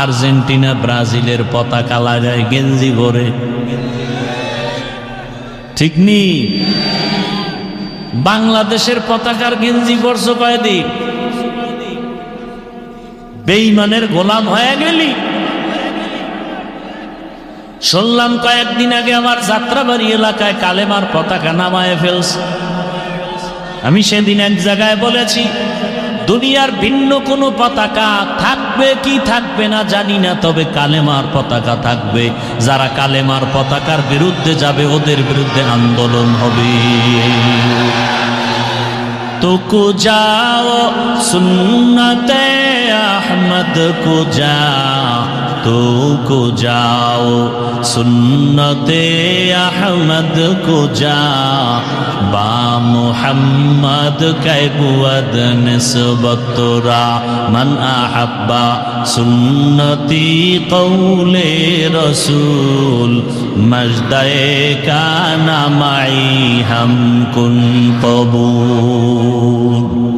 Argentina ব্রাজিলের পতাকা লাগায় গেঞ্জি ভরে, ঠিক নেই? বাংলাদেশের পতাকার গেঞ্জি পরছো কয়দিন? বেঈমানের গোলাম হয়ে গেলি। শুনলাম কয়েকদিন আগে আমার যাত্রাবাড়ি এলাকায় কালেমার পতাকা নামায় ফেলছে। আমি সেদিন এক জায়গায় বলেছি, দুনিয়ার ভিন্ন কোনো পতাকা থাকবে কি থাকবে না জানি না, তবে কালেমার পতাকা থাকবে। যারা কালেমার পতাকার বিরুদ্ধে যাবে ওদের বিরুদ্ধে আন্দোলন হবে। তো কো যাও সুন্নতে আহমদ কো যাও, তো কো যাও সুন্নতে আহমদ কো যাও, বা মুহাম্মদ কৈবুদ নিসবতরা মান আহাব্বা সুন্নতি কৌলে রসুল মজদায়ে কানা মাই হাম কুন কবুল।